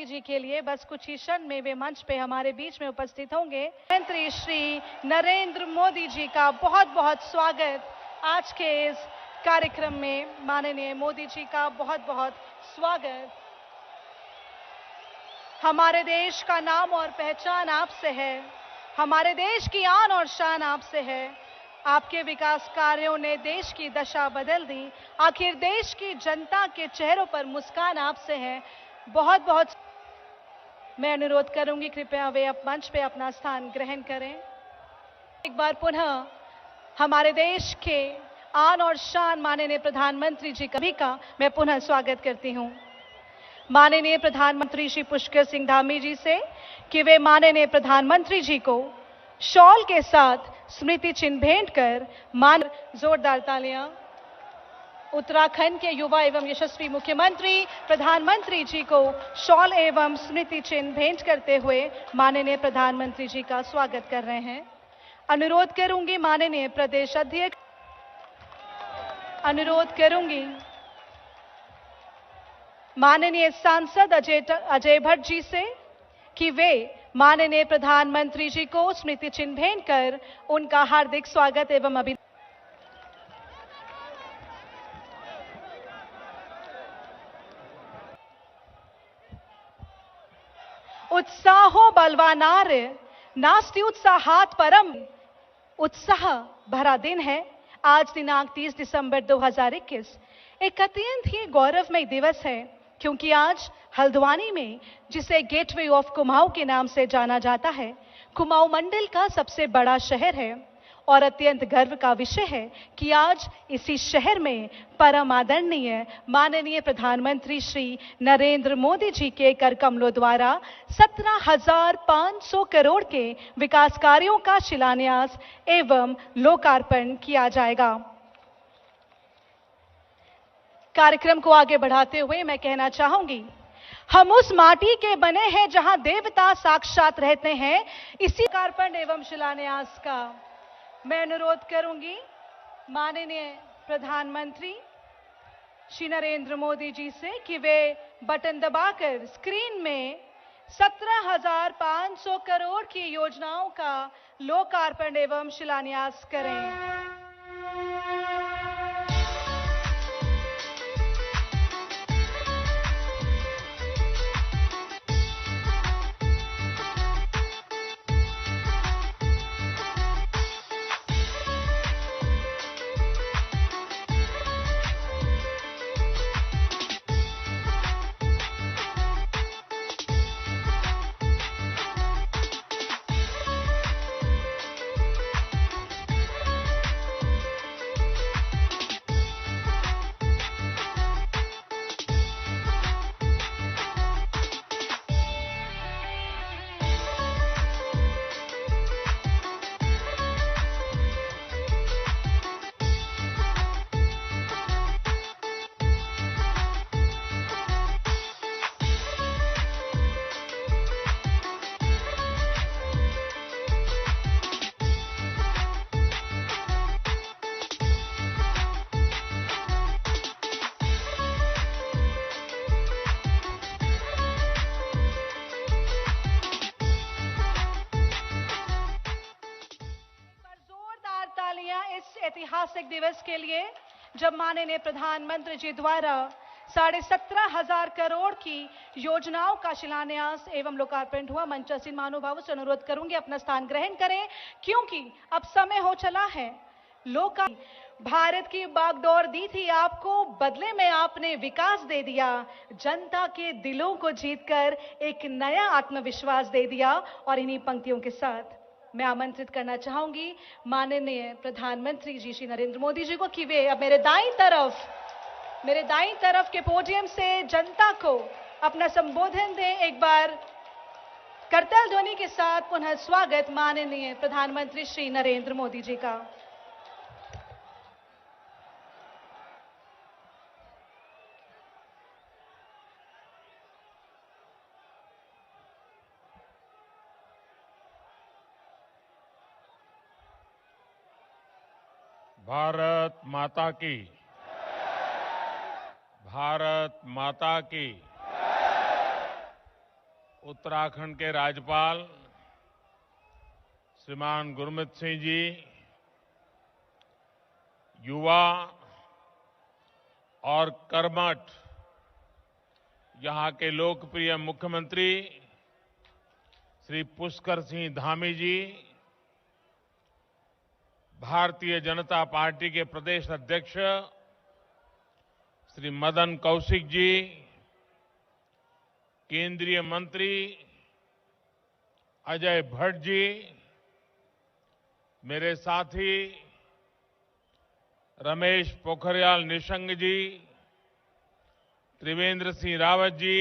मोदी जी के लिए बस कुछ ही क्षण में वे मंच पे हमारे बीच में उपस्थित होंगे। प्रधानमंत्री श्री नरेंद्र मोदी जी का बहुत बहुत स्वागत आज के इस कार्यक्रम में। माननीय मोदी जी का बहुत बहुत स्वागत। हमारे देश का नाम और पहचान आपसे है, हमारे देश की आन और शान आपसे है। आपके विकास कार्यों ने देश की दशा बदल दी। आखिर देश की जनता के चेहरों पर मुस्कान आपसे है। बहुत बहुत मैं अनुरोध करूंगी कृपया वे अब मंच पे अपना स्थान ग्रहण करें। एक बार पुनः हमारे देश के आन और शान माननीय प्रधानमंत्री जी का मैं पुनः स्वागत करती हूं। माननीय प्रधानमंत्री श्री पुष्कर सिंह धामी जी से कि वे माननीय प्रधानमंत्री जी को शॉल के साथ स्मृति चिन्ह भेंट कर जोरदार तालियां। उत्तराखंड के युवा एवं यशस्वी मुख्यमंत्री प्रधानमंत्री जी को शॉल एवं स्मृति चिन्ह भेंट करते हुए माननीय प्रधानमंत्री जी का स्वागत कर रहे हैं। अनुरोध करूंगी माननीय प्रदेश अध्यक्ष, अनुरोध करूंगी माननीय सांसद अजय भट्ट जी से कि वे माननीय प्रधानमंत्री जी को स्मृति चिन्ह भेंट कर उनका हार्दिक स्वागत एवं अभिनंदन। उत्साहो बलवानार्य नास्ति उत्साहात् परम। उत्साह भरा दिन है आज दिनांक 30 दिसंबर 2021। एक अत्यंत ही गौरवमय दिवस है क्योंकि आज हल्द्वानी में, जिसे गेटवे ऑफ कुमाऊं के नाम से जाना जाता है, कुमाऊं मंडल का सबसे बड़ा शहर है और अत्यंत गर्व का विषय है कि आज इसी शहर में परम आदरणीय माननीय प्रधानमंत्री श्री नरेंद्र मोदी जी के कर कमलों द्वारा 17,500 करोड़ के विकास कार्यों का शिलान्यास एवं लोकार्पण किया जाएगा। कार्यक्रम को आगे बढ़ाते हुए मैं कहना चाहूंगी, हम उस माटी के बने हैं जहां देवता साक्षात रहते हैं। इसी लोकार्पण एवं शिलान्यास का मैं अनुरोध करूंगी माननीय प्रधानमंत्री श्री नरेंद्र मोदी जी से कि वे बटन दबाकर स्क्रीन में 17,500 करोड़ की योजनाओं का लोकार्पण एवं शिलान्यास करें। ऐतिहासिक दिवस के लिए जब माननीय प्रधानमंत्री जी द्वारा 17,500 करोड़ की योजनाओं का शिलान्यास एवं लोकार्पण हुआ। मंचासीन महानुभावों से अनुरोध करूंगी अपना स्थान ग्रहण करें क्योंकि अब समय हो चला है। भारत की बागडोर दी थी आपको, बदले में आपने विकास दे दिया। जनता के दिलों को जीतकर एक नया आत्मविश्वास दे दिया। और इन्हीं पंक्तियों के साथ मैं आमंत्रित करना चाहूंगी माननीय प्रधानमंत्री जी श्री नरेंद्र मोदी जी को कि वे अब मेरे दाईं तरफ के पोडियम से जनता को अपना संबोधन दें। एक बार करताल ध्वनि के साथ पुनः स्वागत माननीय प्रधानमंत्री श्री नरेंद्र मोदी जी का। भारत माता की, भारत माता की। उत्तराखंड के राज्यपाल श्रीमान गुरमीत सिंह जी, युवा और कर्मठ यहां के लोकप्रिय मुख्यमंत्री श्री पुष्कर सिंह धामी जी, भारतीय जनता पार्टी के प्रदेश अध्यक्ष श्री मदन कौशिक जी, केंद्रीय मंत्री अजय भट्ट जी, मेरे साथी रमेश पोखरियाल निशंक जी, त्रिवेंद्र सिंह रावत जी,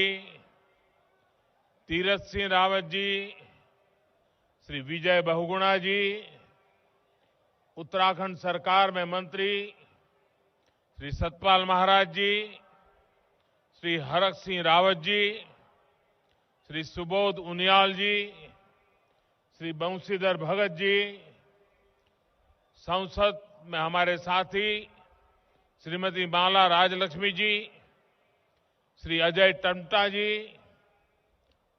तीरथ सिंह रावत जी, श्री विजय बहुगुणा जी, उत्तराखंड सरकार में मंत्री श्री सतपाल महाराज जी, श्री हरक सिंह रावत जी, श्री सुबोध उनियाल जी, श्री बंशीधर भगत जी, संसद में हमारे साथी श्रीमती माला राजलक्ष्मी जी, श्री अजय टम्टा जी,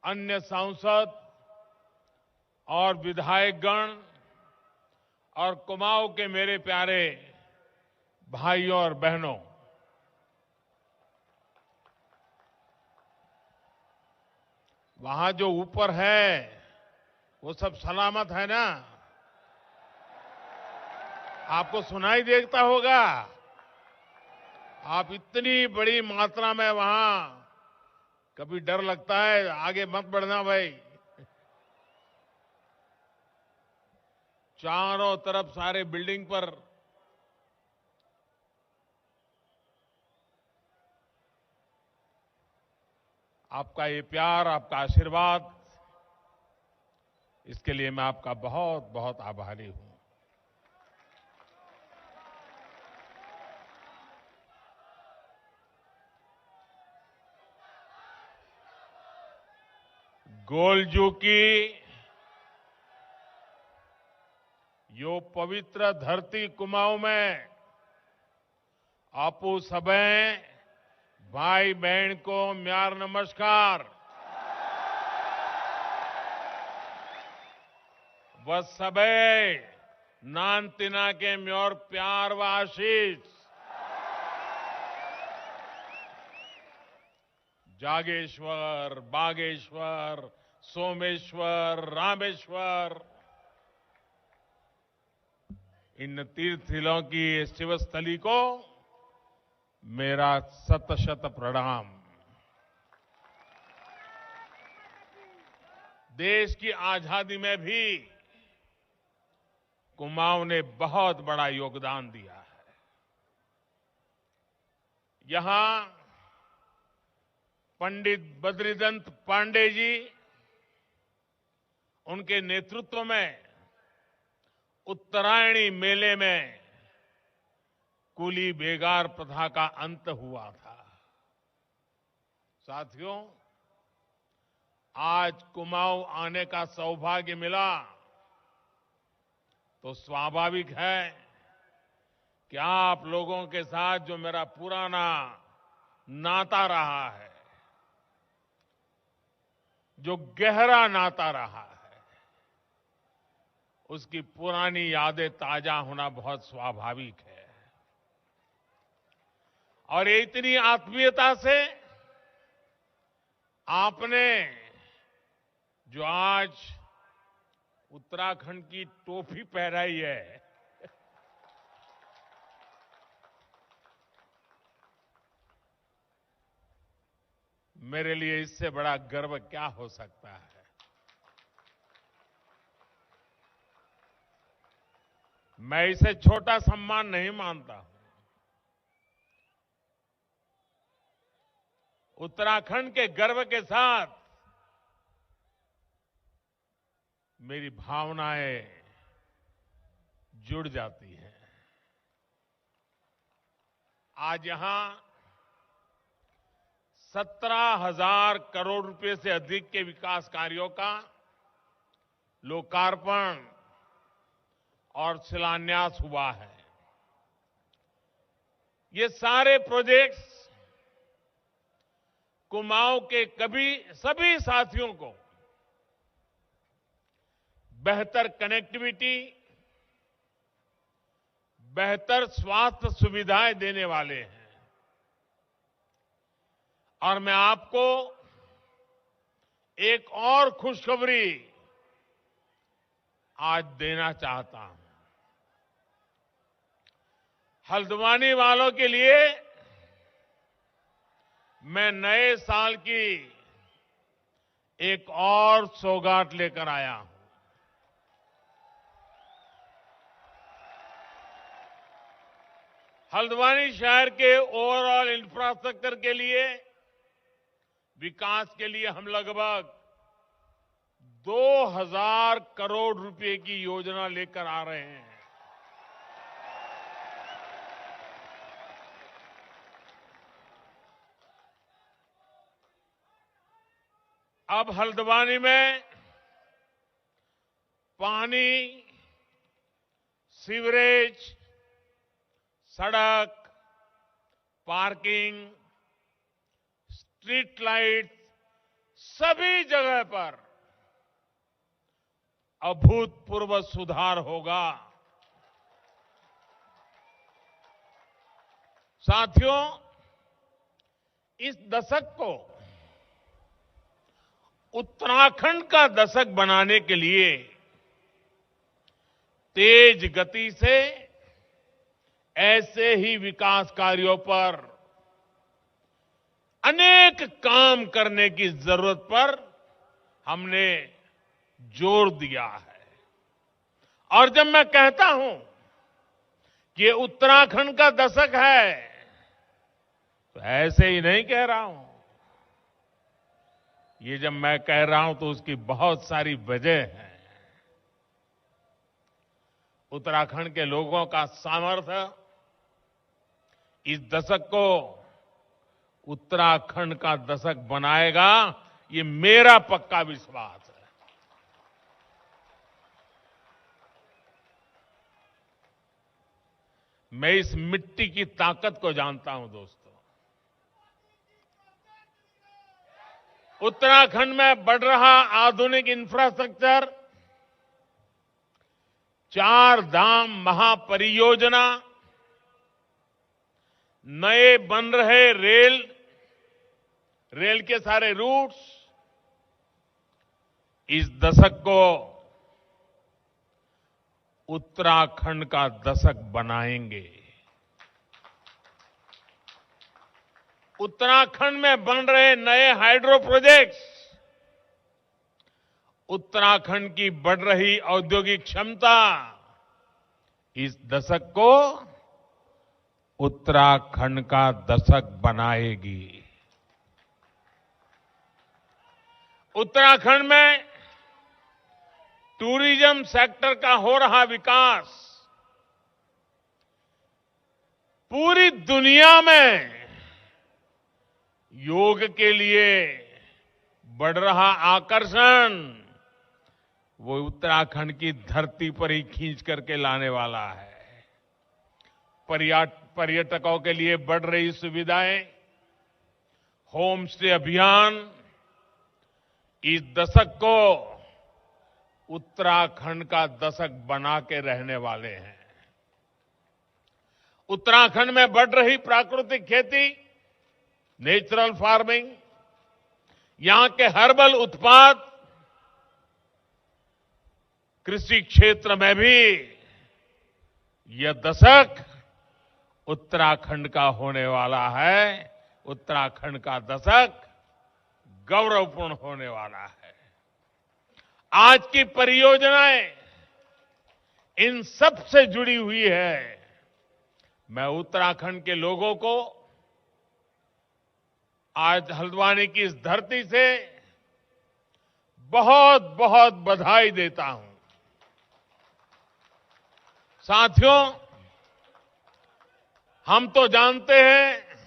अन्य सांसद और विधायकगण और कुमाऊं के मेरे प्यारे भाइयों और बहनों, वहां जो ऊपर है वो सब सलामत है ना? आपको सुनाई देता होगा। आप इतनी बड़ी मात्रा में वहां, कभी डर लगता है आगे मत बढ़ना भाई। चारों तरफ सारे बिल्डिंग पर आपका ये प्यार, आपका आशीर्वाद, इसके लिए मैं आपका बहुत बहुत आभारी हूं। गोलजू की यो पवित्र धरती कुमाऊं में आपू सबे भाई बहन को म्यार नमस्कार। वह सबे नान तिना के म्योर प्यार व आशीष। जागेश्वर, बागेश्वर, सोमेश्वर, रामेश्वर, इन तीर्थस्थलों की शिवस्थली को मेरा शत शत प्रणाम। देश की आजादी में भी कुमाऊं ने बहुत बड़ा योगदान दिया है। यहां पंडित बद्रीदत्त पांडे जी, उनके नेतृत्व में उत्तरायणी मेले में कुली बेगार प्रथा का अंत हुआ था। साथियों, आज कुमाऊं आने का सौभाग्य मिला तो स्वाभाविक है कि आप लोगों के साथ जो मेरा पुराना नाता रहा है, जो गहरा नाता रहा है, उसकी पुरानी यादें ताजा होना बहुत स्वाभाविक है। और इतनी आत्मीयता से आपने जो आज उत्तराखंड की टोपी पहनाई है, मेरे लिए इससे बड़ा गर्व क्या हो सकता है। मैं इसे छोटा सम्मान नहीं मानता हूं। उत्तराखंड के गर्व के साथ मेरी भावनाएं जुड़ जाती हैं। आज यहां 17,000 करोड़ रुपए से अधिक के विकास कार्यों का लोकार्पण और शिलान्यास हुआ है। ये सारे प्रोजेक्ट्स कुमाऊं के सभी साथियों को बेहतर कनेक्टिविटी, बेहतर स्वास्थ्य सुविधाएं देने वाले हैं। और मैं आपको एक और खुशखबरी आज देना चाहता हूं। हल्द्वानी वालों के लिए मैं नए साल की एक और सौगात लेकर आया हूं। हल्द्वानी शहर के ओवरऑल इंफ्रास्ट्रक्चर के लिए, विकास के लिए हम लगभग 2000 करोड़ रुपए की योजना लेकर आ रहे हैं। अब हल्द्वानी में पानी, सीवरेज, सड़क, पार्किंग, स्ट्रीट लाइट, सभी जगह पर अभूतपूर्व सुधार होगा। साथियों, इस दशक को उत्तराखंड का दशक बनाने के लिए तेज गति से ऐसे ही विकास कार्यों पर अनेक काम करने की जरूरत पर हमने जोर दिया है। और जब मैं कहता हूं कि ये उत्तराखंड का दशक है, तो ऐसे ही नहीं कह रहा हूं। ये जब मैं कह रहा हूं तो उसकी बहुत सारी वजह है। उत्तराखंड के लोगों का सामर्थ्य इस दशक को उत्तराखंड का दशक बनाएगा, ये मेरा पक्का विश्वास है। मैं इस मिट्टी की ताकत को जानता हूं दोस्तों। उत्तराखंड में बढ़ रहा आधुनिक इंफ्रास्ट्रक्चर, 4 धाम महापरियोजना, नए बन रहे रेल के सारे रूट्स इस दशक को उत्तराखंड का दशक बनाएंगे। उत्तराखंड में बन रहे नए हाइड्रो प्रोजेक्ट्स उत्तराखंड की बढ़ रही औद्योगिक क्षमता इस दशक को उत्तराखंड का दशक बनाएगी। उत्तराखंड में टूरिज्म सेक्टर का हो रहा विकास पूरी दुनिया में योग के लिए बढ़ रहा आकर्षण वो उत्तराखंड की धरती पर ही खींच करके लाने वाला है। पर्यटकों के लिए बढ़ रही सुविधाएं, होम स्टे अभियान इस दशक को उत्तराखंड का दशक बना के रहने वाले हैं। उत्तराखंड में बढ़ रही प्राकृतिक खेती, नेचुरल फार्मिंग, यहां के हर्बल उत्पाद, कृषि क्षेत्र में भी यह दशक उत्तराखंड का होने वाला है। उत्तराखंड का दशक गौरवपूर्ण होने वाला है। आज की परियोजनाएं इन सब से जुड़ी हुई है। मैं उत्तराखंड के लोगों को आज हल्द्वानी की इस धरती से बहुत बहुत बधाई देता हूं। साथियों, हम तो जानते हैं,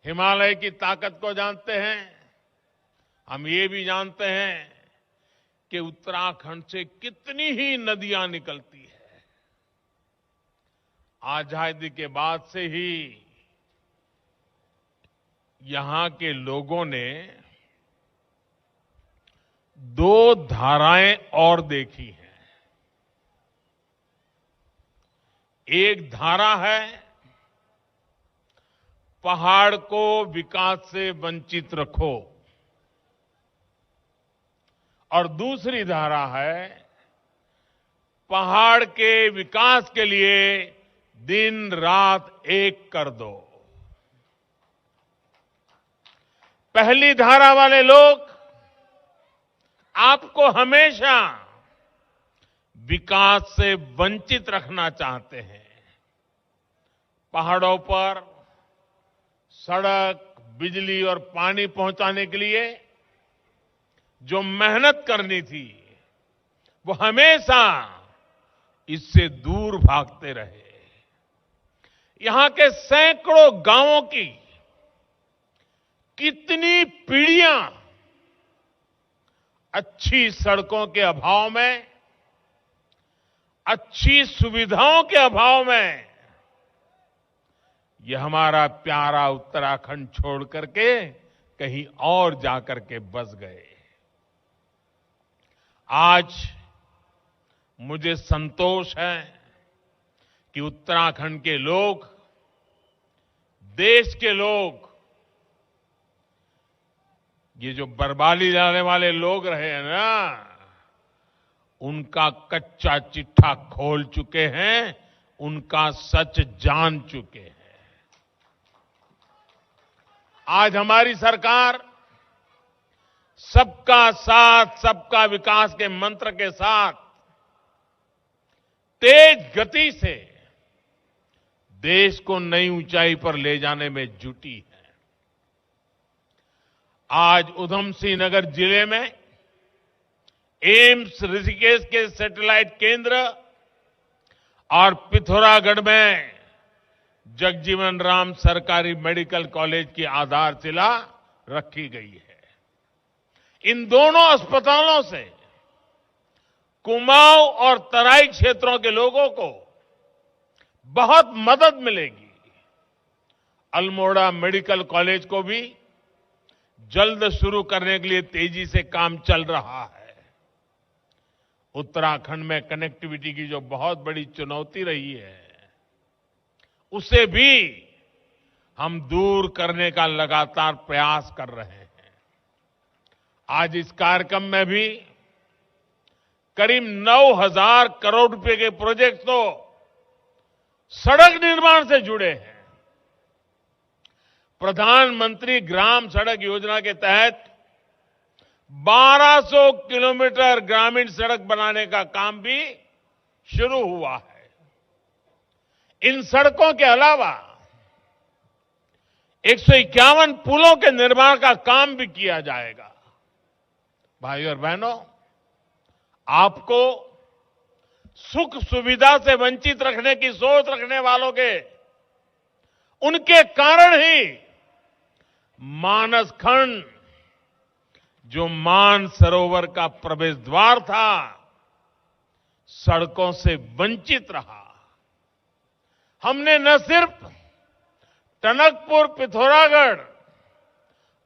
हिमालय की ताकत को जानते हैं। हम ये भी जानते हैं कि उत्तराखंड से कितनी ही नदियां निकलती है। आजादी के बाद से ही यहां के लोगों ने दो धाराएं और देखी हैं। एक धारा है पहाड़ को विकास से वंचित रखो और दूसरी धारा है पहाड़ के विकास के लिए दिन रात एक कर दो। पहली धारा वाले लोग आपको हमेशा विकास से वंचित रखना चाहते हैं। पहाड़ों पर सड़क, बिजली और पानी पहुंचाने के लिए जो मेहनत करनी थी, वो हमेशा इससे दूर भागते रहे। यहां के सैकड़ों गांवों की कितनी पीढ़ियां अच्छी सड़कों के अभाव में, अच्छी सुविधाओं के अभाव में यह हमारा प्यारा उत्तराखंड छोड़ करके कहीं और जाकर के बस गए। आज मुझे संतोष है कि उत्तराखंड के लोग, देश के लोग, ये जो बर्बादी लाने वाले लोग रहे हैं ना, उनका कच्चा चिट्ठा खोल चुके हैं, उनका सच जान चुके हैं। आज हमारी सरकार सबका साथ, सबका विकास के मंत्र के साथ तेज गति से देश को नई ऊंचाई पर ले जाने में जुटी है। आज उधम सिंह नगर जिले में एम्स ऋषिकेश के सैटेलाइट केंद्र और पिथौरागढ़ में जगजीवन राम सरकारी मेडिकल कॉलेज की आधारशिला रखी गई है। इन दोनों अस्पतालों से कुमाऊं और तराई क्षेत्रों के लोगों को बहुत मदद मिलेगी। अल्मोड़ा मेडिकल कॉलेज को भी जल्द शुरू करने के लिए तेजी से काम चल रहा है। उत्तराखंड में कनेक्टिविटी की जो बहुत बड़ी चुनौती रही है, उसे भी हम दूर करने का लगातार प्रयास कर रहे हैं। आज इस कार्यक्रम में भी करीब 9,000 करोड़ रुपए के प्रोजेक्ट तो सड़क निर्माण से जुड़े हैं। प्रधानमंत्री ग्राम सड़क योजना के तहत 1200 किलोमीटर ग्रामीण सड़क बनाने का काम भी शुरू हुआ है। इन सड़कों के अलावा 151 पुलों के निर्माण का काम भी किया जाएगा। भाइयों और बहनों, आपको सुख सुविधा से वंचित रखने की सोच रखने वालों के, उनके कारण ही मानस खंड, जो मान सरोवर का प्रवेश द्वार था, सड़कों से वंचित रहा। हमने न सिर्फ Tanakpur Pithoragarh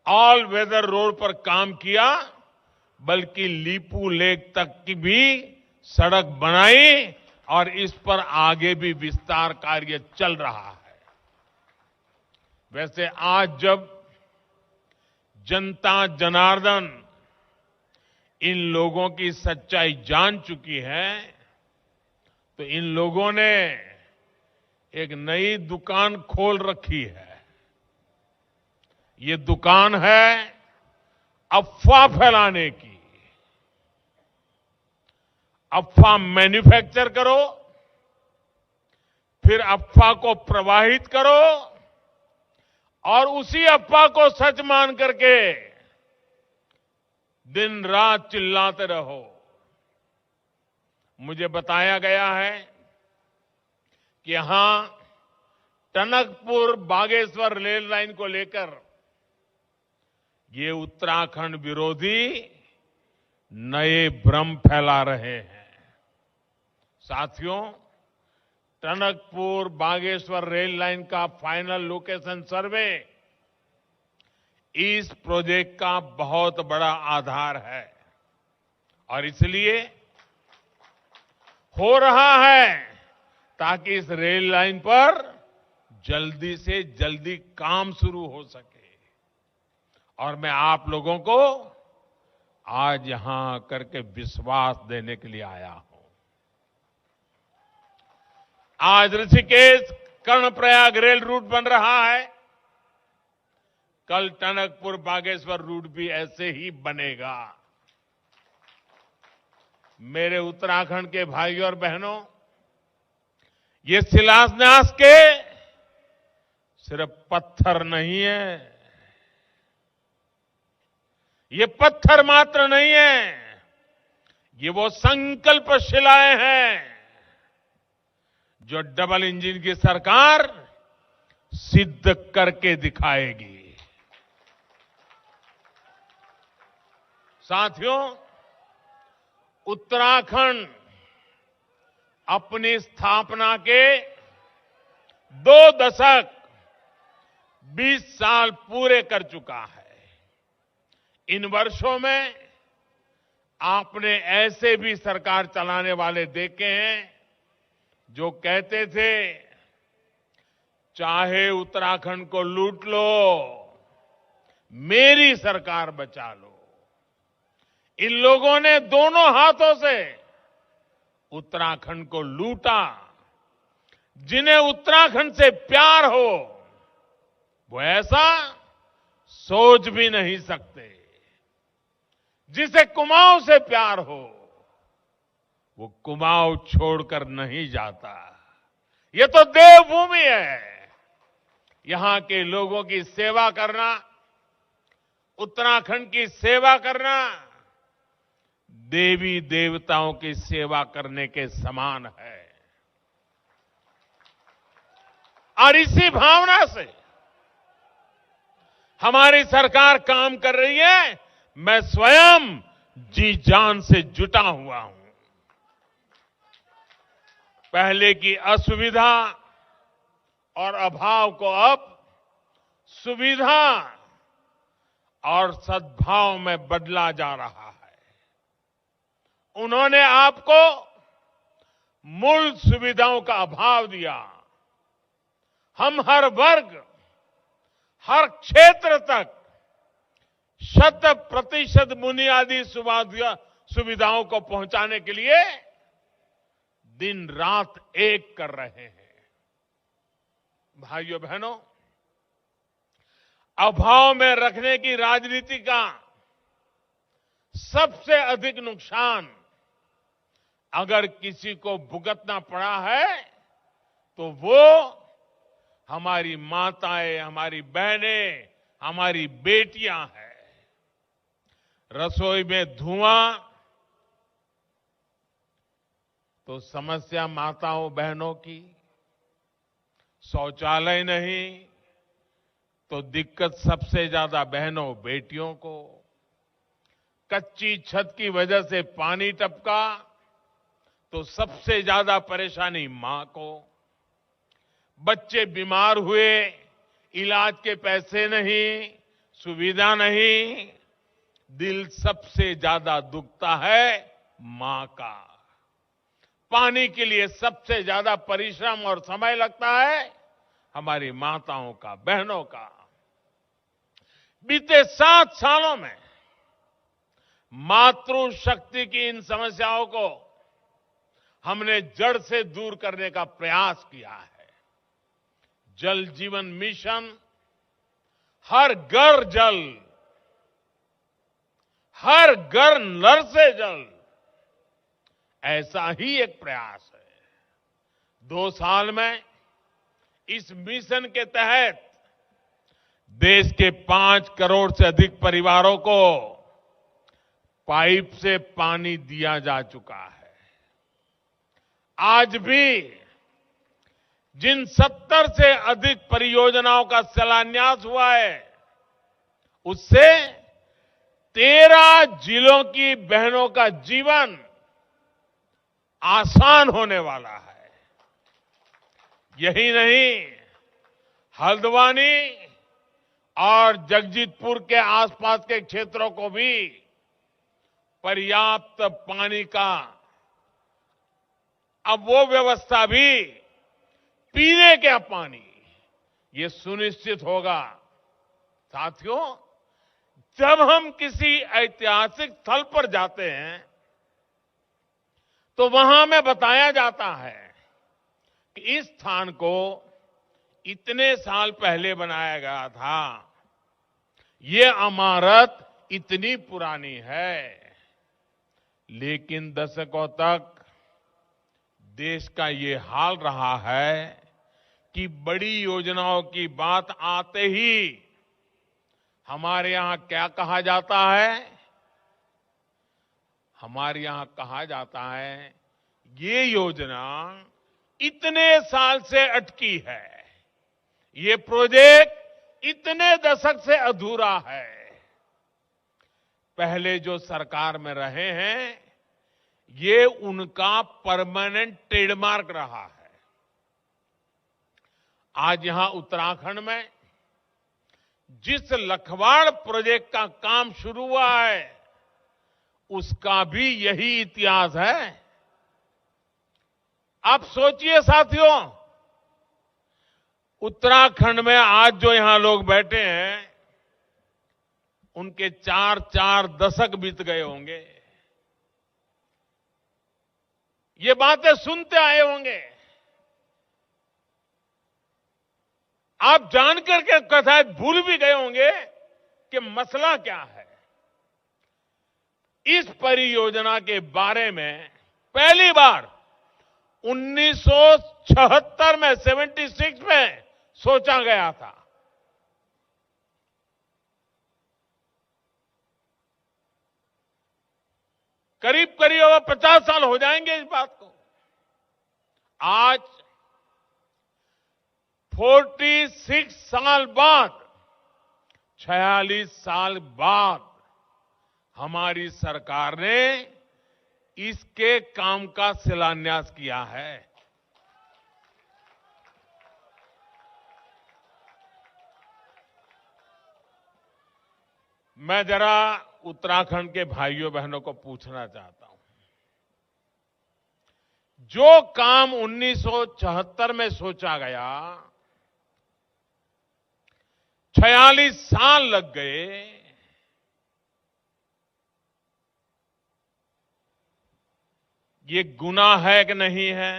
all weather road पर काम किया, बल्कि लीपू लेक तक की भी सड़क बनाई और इस पर आगे भी विस्तार कार्य चल रहा है। वैसे आज जब जनता जनार्दन इन लोगों की सच्चाई जान चुकी है, तो इन लोगों ने एक नई दुकान खोल रखी है। ये दुकान है अफवाह फैलाने की। अफवाह मैन्युफैक्चर करो, फिर अफवाह को प्रवाहित करो और उसी अफवाह को सच मान करके दिन रात चिल्लाते रहो। मुझे बताया गया है कि यहां टनकपुर बागेश्वर रेल लाइन को लेकर ये उत्तराखंड विरोधी नए भ्रम फैला रहे हैं। साथियों, टनकपुर बागेश्वर रेल लाइन का फाइनल लोकेशन सर्वे इस प्रोजेक्ट का बहुत बड़ा आधार है और इसलिए हो रहा है ताकि इस रेल लाइन पर जल्दी से जल्दी काम शुरू हो सके। और मैं आप लोगों को आज यहां करके विश्वास देने के लिए आया हूं। आज ऋषिकेश कर्णप्रयाग रेल रूट बन रहा है, कल टनकपुर बागेश्वर रूट भी ऐसे ही बनेगा। मेरे उत्तराखंड के भाइयों और बहनों, ये शिलान्यास के सिर्फ पत्थर नहीं है, ये पत्थर मात्र नहीं है, ये वो संकल्प शिलाएं हैं जो डबल इंजन की सरकार सिद्ध करके दिखाएगी। साथियों, उत्तराखंड अपनी स्थापना के 2 दशक 20 साल पूरे कर चुका है। इन वर्षों में आपने ऐसे भी सरकार चलाने वाले देखे हैं जो कहते थे चाहे उत्तराखंड को लूट लो, मेरी सरकार बचा लो। इन लोगों ने दोनों हाथों से उत्तराखंड को लूटा। जिन्हें उत्तराखंड से प्यार हो वो ऐसा सोच भी नहीं सकते। जिसे कुमाऊं से प्यार हो वो कुमाऊं छोड़कर नहीं जाता। ये तो देवभूमि है। यहां के लोगों की सेवा करना, उत्तराखंड की सेवा करना देवी देवताओं की सेवा करने के समान है। और इसी भावना से हमारी सरकार काम कर रही है। मैं स्वयं जी जान से जुटा हुआ हूं। पहले की असुविधा और अभाव को अब सुविधा और सद्भाव में बदला जा रहा है। उन्होंने आपको मूल सुविधाओं का अभाव दिया। हम हर वर्ग, हर क्षेत्र तक 100% बुनियादी सुविधाओं को पहुंचाने के लिए दिन रात एक कर रहे हैं। भाइयों बहनों, अभाव में रखने की राजनीति का सबसे अधिक नुकसान अगर किसी को भुगतना पड़ा है तो वो हमारी माताएं, हमारी बहनें, हमारी बेटियां हैं। रसोई में धुआं तो समस्या माताओं बहनों की, शौचालय नहीं तो दिक्कत सबसे ज्यादा बहनों बेटियों को, कच्ची छत की वजह से पानी टपका तो सबसे ज्यादा परेशानी मां को, बच्चे बीमार हुए, इलाज के पैसे नहीं, सुविधा नहीं, दिल सबसे ज्यादा दुखता है मां का। पानी के लिए सबसे ज्यादा परिश्रम और समय लगता है हमारी माताओं का, बहनों का। बीते 7 सालों में मातृशक्ति की इन समस्याओं को हमने जड़ से दूर करने का प्रयास किया है। जल जीवन मिशन, हर घर जल, हर घर नल से जल, ऐसा ही एक प्रयास है। 2 साल में इस मिशन के तहत देश के 5 करोड़ से अधिक परिवारों को पाइप से पानी दिया जा चुका है। आज भी जिन 70 से अधिक परियोजनाओं का शिलान्यास हुआ है उससे 13 जिलों की बहनों का जीवन आसान होने वाला है। यही नहीं, हल्द्वानी और जगजीतपुर के आसपास के क्षेत्रों को भी पर्याप्त पानी का अब वो व्यवस्था भी पीने का पानी ये सुनिश्चित होगा। साथियों, जब हम किसी ऐतिहासिक स्थल पर जाते हैं तो वहां में बताया जाता है कि इस स्थान को इतने साल पहले बनाया गया था, ये इमारत इतनी पुरानी है। लेकिन दशकों तक देश का ये हाल रहा है कि बड़ी योजनाओं की बात आते ही हमारे यहां क्या कहा जाता है? हमारे यहां कहा जाता है ये योजना इतने साल से अटकी है, ये प्रोजेक्ट इतने दशक से अधूरा है। पहले जो सरकार में रहे हैं ये उनका परमानेंट ट्रेडमार्क रहा है। आज यहां उत्तराखंड में जिस लखवाड़ प्रोजेक्ट का काम शुरू हुआ है उसका भी यही इतिहास है। आप सोचिए साथियों, उत्तराखंड में आज जो यहां लोग बैठे हैं उनके 4-4 दशक बीत गए होंगे, ये बातें सुनते आए होंगे। आप जानकर के कथा भूल भी गए होंगे कि मसला क्या है। इस परियोजना के बारे में पहली बार 1976 में 76 में सोचा गया था। करीब करीब अब 50 साल हो जाएंगे इस बात को। आज 46 साल बाद, 46 साल बाद हमारी सरकार ने इसके काम का शिलान्यास किया है। मैं जरा उत्तराखंड के भाइयों बहनों को पूछना चाहता हूं, जो काम 1976 में सोचा गया 46 साल लग गए, ये गुनाह है कि नहीं है?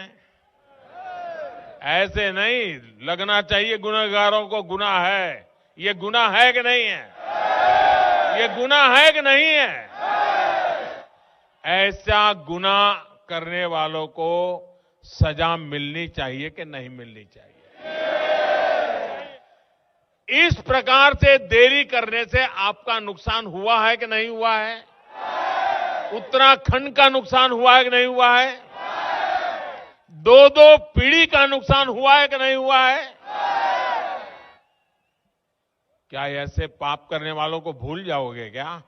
ऐसे नहीं लगना चाहिए गुनहगारों को गुनाह है। ये गुनाह है कि नहीं है? ये गुनाह है कि नहीं है? ऐसा गुनाह करने वालों को सजा मिलनी चाहिए कि नहीं मिलनी चाहिए? इस प्रकार से देरी करने से आपका नुकसान हुआ है कि नहीं हुआ है? उत्तराखंड का नुकसान हुआ है कि नहीं हुआ है? 2-2 पीढ़ी का नुकसान हुआ है कि नहीं हुआ है? क्या ऐसे पाप करने वालों को भूल जाओगे क्या?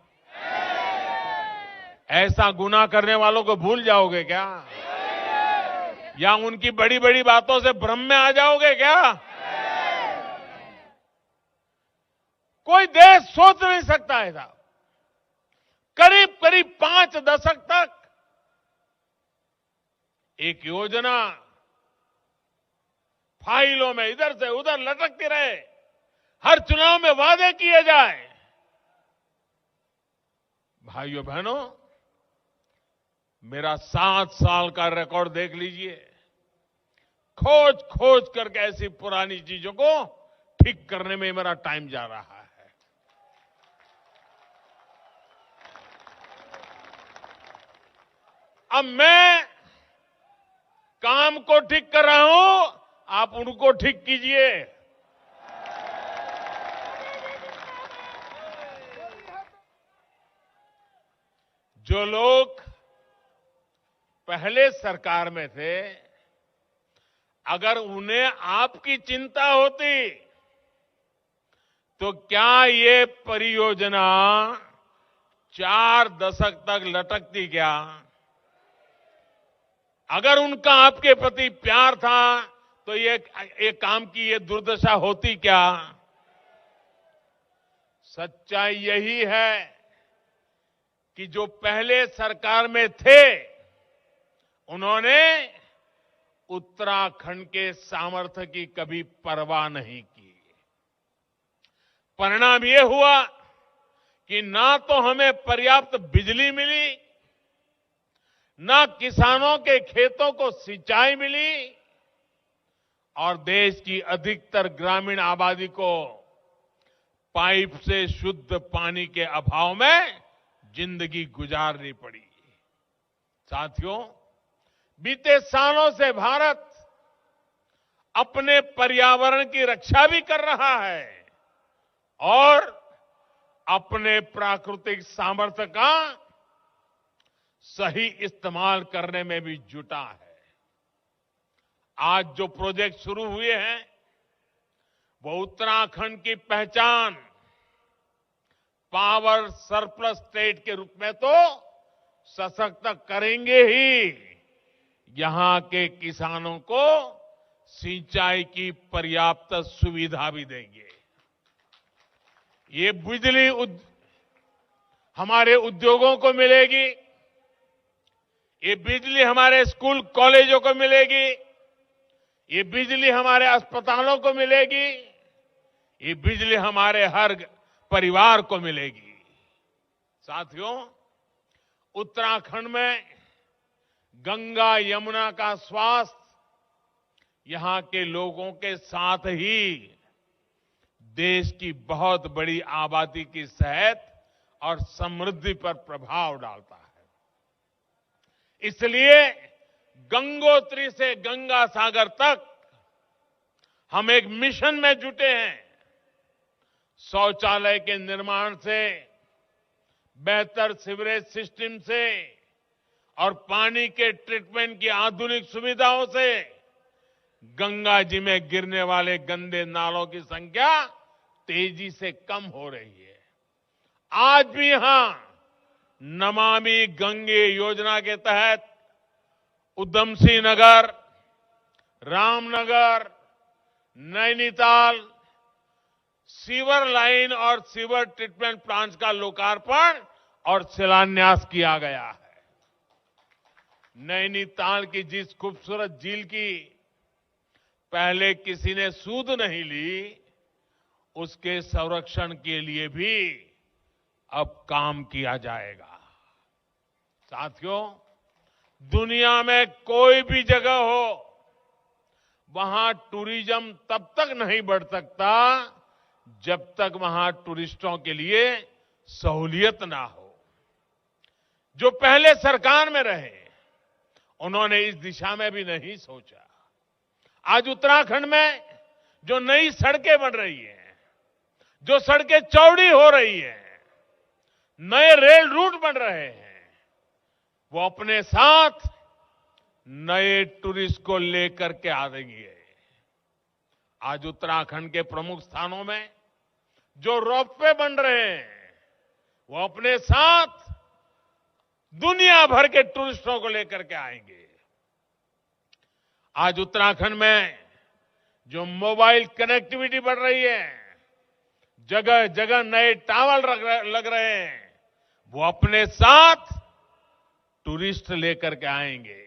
ऐसा गुनाह करने वालों को भूल जाओगे क्या? या उनकी बड़ी बड़ी बातों से भ्रम में आ जाओगे क्या? कोई देश सोच नहीं सकता है साहब। करीब करीब 5 दशक तक एक योजना फाइलों में इधर से उधर लटकती रहे, हर चुनाव में वादे किए जाए। भाइयों बहनों, मेरा 7 साल का रिकॉर्ड देख लीजिए। खोज खोज करके ऐसी पुरानी चीजों को ठीक करने में मेरा टाइम जा रहा है। अब मैं काम को ठीक कर रहा हूं, आप उनको ठीक कीजिए। जो लोग पहले सरकार में थे, अगर उन्हें आपकी चिंता होती तो क्या ये परियोजना 4 दशक तक लटकती क्या? अगर उनका आपके प्रति प्यार था तो ये काम की ये दुर्दशा होती क्या? सच्चाई यही है कि जो पहले सरकार में थे उन्होंने उत्तराखंड के सामर्थ्य की कभी परवाह नहीं की। परिणाम ये हुआ कि ना तो हमें पर्याप्त बिजली मिली, ना किसानों के खेतों को सिंचाई मिली और देश की अधिकतर ग्रामीण आबादी को पाइप से शुद्ध पानी के अभाव में जिंदगी गुजारनी पड़ी। साथियों, बीते सालों से भारत अपने पर्यावरण की रक्षा भी कर रहा है और अपने प्राकृतिक सामर्थ्य का सही इस्तेमाल करने में भी जुटा है। आज जो प्रोजेक्ट शुरू हुए हैं वो उत्तराखंड की पहचान पावर सरप्लस स्टेट के रूप में तो सशक्त करेंगे ही, यहां के किसानों को सिंचाई की पर्याप्त सुविधा भी देंगे। ये बिजली हमारे उद्योगों को मिलेगी, ये बिजली हमारे स्कूल कॉलेजों को मिलेगी, ये बिजली हमारे अस्पतालों को मिलेगी, ये बिजली हमारे हर परिवार को मिलेगी। साथियों, उत्तराखंड में गंगा यमुना का स्वास्थ्य यहां के लोगों के साथ ही देश की बहुत बड़ी आबादी की सेहत और समृद्धि पर प्रभाव डालता है। इसलिए गंगोत्री से गंगा सागर तक हम एक मिशन में जुटे हैं। शौचालय के निर्माण से, बेहतर सीवरेज सिस्टम से और पानी के ट्रीटमेंट की आधुनिक सुविधाओं से गंगा जी में गिरने वाले गंदे नालों की संख्या तेजी से कम हो रही है। आज भी यहां नमामि गंगे योजना के तहत उधम सिंह नगर, रामनगर, नैनीताल सीवर लाइन और सीवर ट्रीटमेंट प्लांट का लोकार्पण और शिलान्यास किया गया है। नैनीताल की जिस खूबसूरत झील की पहले किसी ने सूद नहीं ली, उसके संरक्षण के लिए भी अब काम किया जाएगा। साथियों, दुनिया में कोई भी जगह हो, वहां टूरिज्म तब तक नहीं बढ़ सकता जब तक वहां टूरिस्टों के लिए सहूलियत ना हो। जो पहले सरकार में रहे उन्होंने इस दिशा में भी नहीं सोचा। आज उत्तराखंड में जो नई सड़कें बन रही हैं, जो सड़कें चौड़ी हो रही हैं, नए रेल रूट बन रहे हैं, वो अपने साथ नए टूरिस्ट को लेकर के आ रही है। आज उत्तराखंड के प्रमुख स्थानों में जो रोपवे बन रहे हैं, वो अपने साथ दुनिया भर के टूरिस्टों को लेकर के आएंगे। आज उत्तराखंड में जो मोबाइल कनेक्टिविटी बढ़ रही है, जगह जगह नए टावर लग रहे हैं, वो अपने साथ टूरिस्ट लेकर के आएंगे।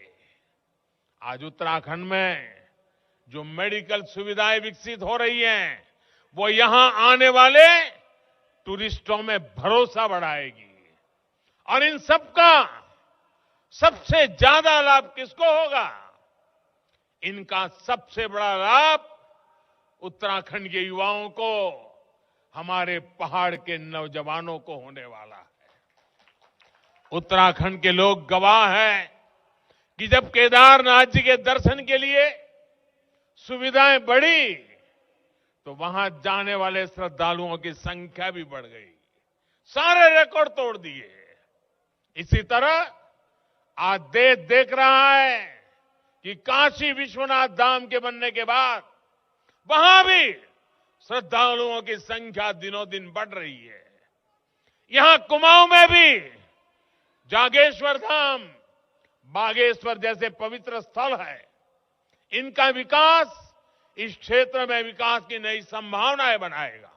आज उत्तराखंड में जो मेडिकल सुविधाएं विकसित हो रही हैं, वो यहां आने वाले टूरिस्टों में भरोसा बढ़ाएगी। और इन सबका सबसे ज्यादा लाभ किसको होगा? इनका सबसे बड़ा लाभ उत्तराखंड के युवाओं को, हमारे पहाड़ के नौजवानों को होने वाला है। उत्तराखंड के लोग गवाह हैं कि जब केदारनाथ जी के दर्शन के लिए सुविधाएं बढ़ी तो वहां जाने वाले श्रद्धालुओं की संख्या भी बढ़ गई, सारे रिकॉर्ड तोड़ दिए। इसी तरह आज देश देख रहा है कि काशी विश्वनाथ धाम के बनने के बाद वहां भी श्रद्धालुओं की संख्या दिनों दिन बढ़ रही है। यहां कुमाऊं में भी जागेश्वर धाम, बागेश्वर जैसे पवित्र स्थल है, इनका विकास इस क्षेत्र में विकास की नई संभावनाएं बनाएगा।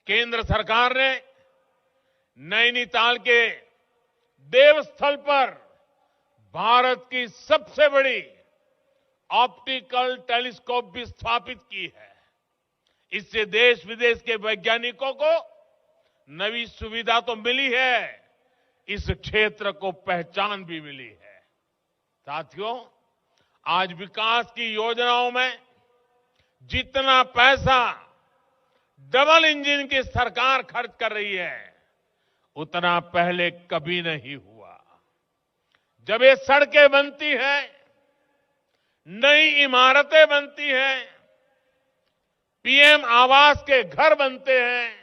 केंद्र सरकार ने नैनीताल के देवस्थल पर भारत की सबसे बड़ी ऑप्टिकल टेलीस्कोप भी स्थापित की है। इससे देश विदेश के वैज्ञानिकों को नई सुविधा तो मिली है, इस क्षेत्र को पहचान भी मिली है। साथियों, आज विकास की योजनाओं में जितना पैसा डबल इंजन की सरकार खर्च कर रही है, उतना पहले कभी नहीं हुआ। जब ये सड़कें बनती हैं, नई इमारतें बनती हैं, पीएम आवास के घर बनते हैं,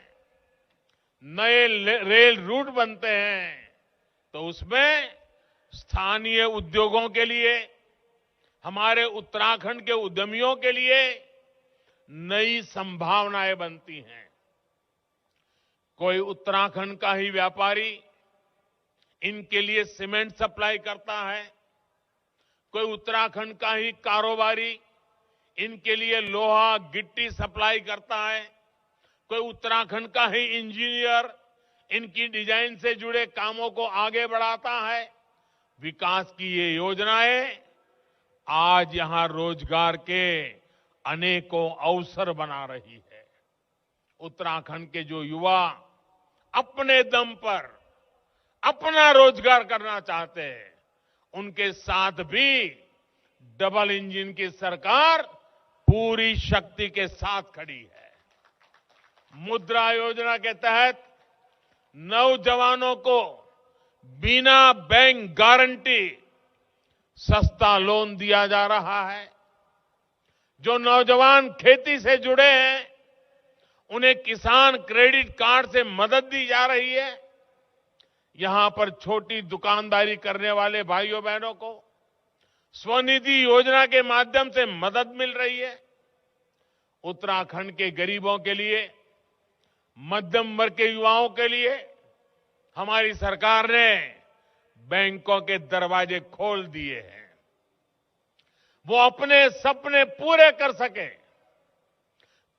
नए रेल रूट बनते हैं, तो उसमें स्थानीय उद्योगों के लिए, हमारे उत्तराखंड के उद्यमियों के लिए नई संभावनाएं बनती हैं। कोई उत्तराखंड का ही व्यापारी इनके लिए सीमेंट सप्लाई करता है, कोई उत्तराखंड का ही कारोबारी इनके लिए लोहा गिट्टी सप्लाई करता है, कोई उत्तराखंड का ही इंजीनियर इनकी डिजाइन से जुड़े कामों को आगे बढ़ाता है। विकास की ये योजनाएं आज यहां रोजगार के अनेकों अवसर बना रही है। उत्तराखंड के जो युवा अपने दम पर अपना रोजगार करना चाहते हैं, उनके साथ भी डबल इंजन की सरकार पूरी शक्ति के साथ खड़ी है। मुद्रा योजना के तहत नौजवानों को बिना बैंक गारंटी सस्ता लोन दिया जा रहा है। जो नौजवान खेती से जुड़े हैं, उन्हें किसान क्रेडिट कार्ड से मदद दी जा रही है। यहां पर छोटी दुकानदारी करने वाले भाइयों बहनों को स्वनिधि योजना के माध्यम से मदद मिल रही है। उत्तराखंड के गरीबों के लिए, मध्यम वर्ग के युवाओं के लिए हमारी सरकार ने बैंकों के दरवाजे खोल दिए हैं। वो अपने सपने पूरे कर सके,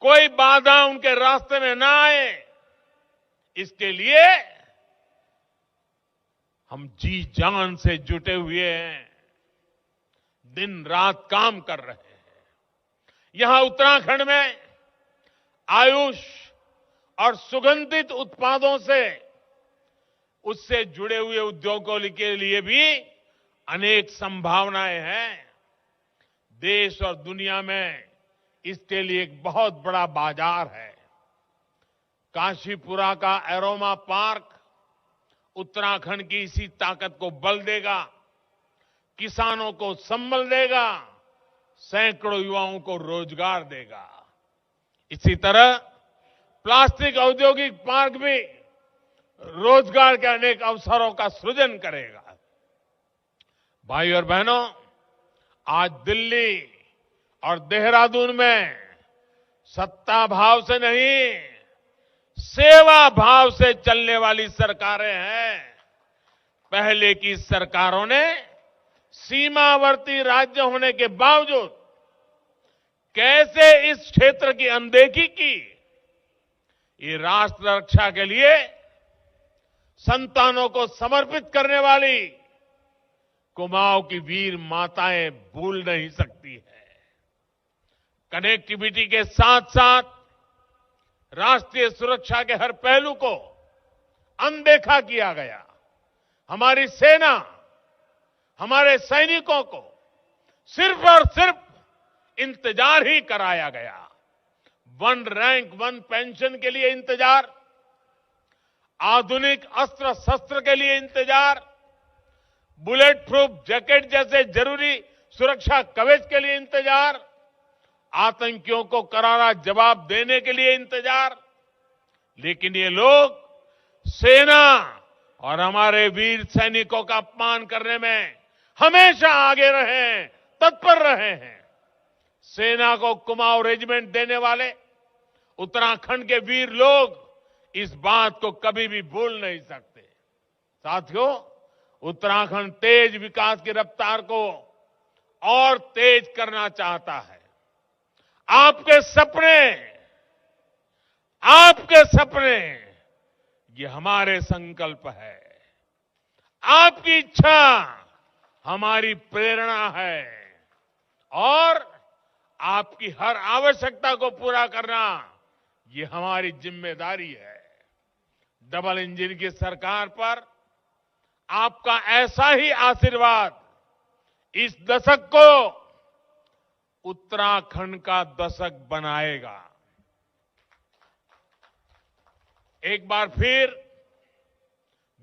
कोई बाधा उनके रास्ते में ना आए, इसके लिए हम जी जान से जुटे हुए हैं, दिन रात काम कर रहे हैं। यहां उत्तराखंड में आयुष और सुगंधित उत्पादों से उससे जुड़े हुए उद्योगों के लिए भी अनेक संभावनाएं हैं। देश और दुनिया में इसके लिए एक बहुत बड़ा बाजार है। काशीपुरा का एरोमा पार्क उत्तराखंड की इसी ताकत को बल देगा, किसानों को संबल देगा, सैकड़ों युवाओं को रोजगार देगा। इसी तरह प्लास्टिक औद्योगिक पार्क भी रोजगार के अनेक अवसरों का सृजन करेगा। भाई और बहनों, आज दिल्ली और देहरादून में सत्ता भाव से नहीं, सेवा भाव से चलने वाली सरकारें हैं। पहले की सरकारों ने सीमावर्ती राज्य होने के बावजूद कैसे इस क्षेत्र की अनदेखी की। ये राष्ट्र रक्षा के लिए संतानों को समर्पित करने वाली कुमाऊं की वीर माताएं भूल नहीं सकती है। कनेक्टिविटी के साथ साथ राष्ट्रीय सुरक्षा के हर पहलू को अनदेखा किया गया। हमारी सेना, हमारे सैनिकों को सिर्फ और सिर्फ इंतजार ही कराया गया। वन रैंक वन पेंशन के लिए इंतजार, आधुनिक अस्त्र शस्त्र के लिए इंतजार, बुलेट प्रूफ जैकेट जैसे जरूरी सुरक्षा कवच के लिए इंतजार, आतंकियों को करारा जवाब देने के लिए इंतजार। लेकिन ये लोग सेना और हमारे वीर सैनिकों का अपमान करने में हमेशा आगे रहे हैं, तत्पर रहे हैं। सेना को कुमाऊं रेजिमेंट देने वाले उत्तराखंड के वीर लोग इस बात को कभी भी भूल नहीं सकते। साथियों, उत्तराखंड तेज विकास की रफ्तार को और तेज करना चाहता है। आपके सपने आपके सपने, ये हमारे संकल्प है। आपकी इच्छा हमारी प्रेरणा है और आपकी हर आवश्यकता को पूरा करना ये हमारी जिम्मेदारी है। डबल इंजन की सरकार पर आपका ऐसा ही आशीर्वाद इस दशक को उत्तराखंड का दशक बनाएगा। एक बार फिर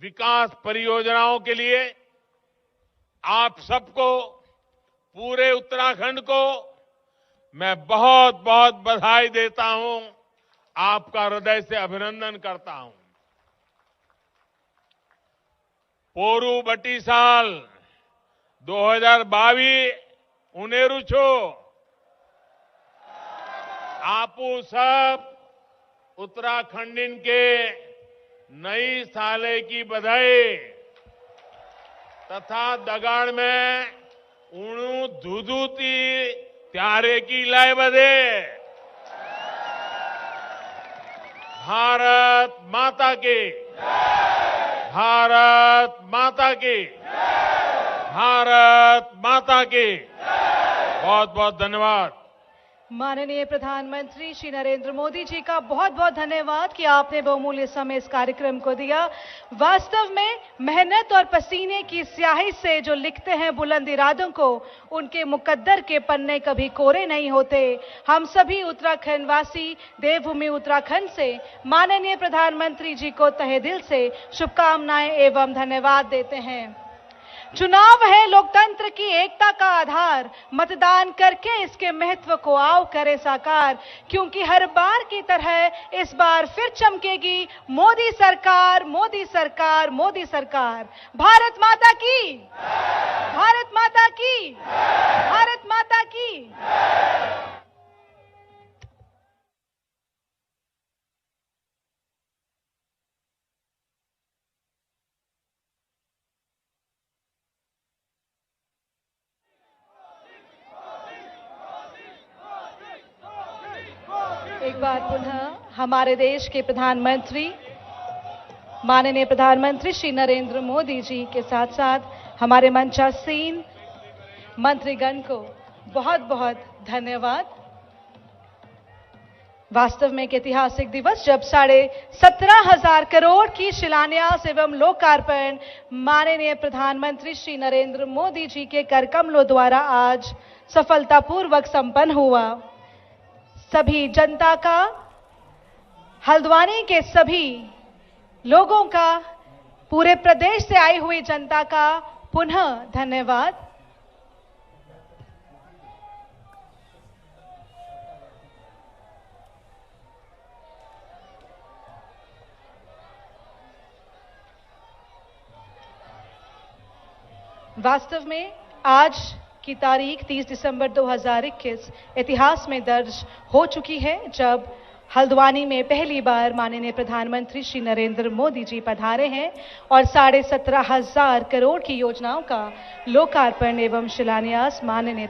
विकास परियोजनाओं के लिए आप सबको, पूरे उत्तराखंड को मैं बहुत बहुत बधाई देता हूं, आपका हृदय से अभिनंदन करता हूं। पोरू बटीसाल 2022 उनेरू छो आपू सब उत्तराखंडीन के नई साले की बधाई तथा दगाड़ में ऊणु धुधुती त्यारे की लाए बधे। भारत माता की, भारत माता की, भारत माता की। बहुत बहुत धन्यवाद। माननीय प्रधानमंत्री श्री नरेंद्र मोदी जी का बहुत बहुत धन्यवाद कि आपने बहुमूल्य समय इस कार्यक्रम को दिया। वास्तव में मेहनत और पसीने की स्याही से जो लिखते हैं बुलंद इरादों को, उनके मुकद्दर के पन्ने कभी कोरे नहीं होते। हम सभी उत्तराखंड वासी देवभूमि उत्तराखंड से माननीय प्रधानमंत्री जी को तहे दिल से शुभकामनाएं एवं धन्यवाद देते हैं। चुनाव है लोकतंत्र की एकता का आधार, मतदान करके इसके महत्व को आओ करे साकार, क्योंकि हर बार की तरह इस बार फिर चमकेगी मोदी सरकार, मोदी सरकार, मोदी सरकार। भारत माता की, भारत माता की, भारत माता की। एक बार पुनः हमारे देश के प्रधानमंत्री माननीय प्रधानमंत्री श्री नरेंद्र मोदी जी के साथ साथ हमारे मंचासीन मंत्रीगण को बहुत बहुत धन्यवाद। वास्तव में एक ऐतिहासिक दिवस जब 17,500 करोड़ की शिलान्यास एवं लोकार्पण माननीय प्रधानमंत्री श्री नरेंद्र मोदी जी के कर कमलों द्वारा आज सफलतापूर्वक संपन्न हुआ। सभी जनता का, हल्द्वानी के सभी लोगों का, पूरे प्रदेश से आई हुई जनता का पुनः धन्यवाद। वास्तव में आज की तारीख 30 दिसंबर 2021 इतिहास में दर्ज हो चुकी है, जब हल्द्वानी में पहली बार माननीय प्रधानमंत्री श्री नरेंद्र मोदी जी पधारे हैं और 17,500 करोड़ की योजनाओं का लोकार्पण एवं शिलान्यास माननीय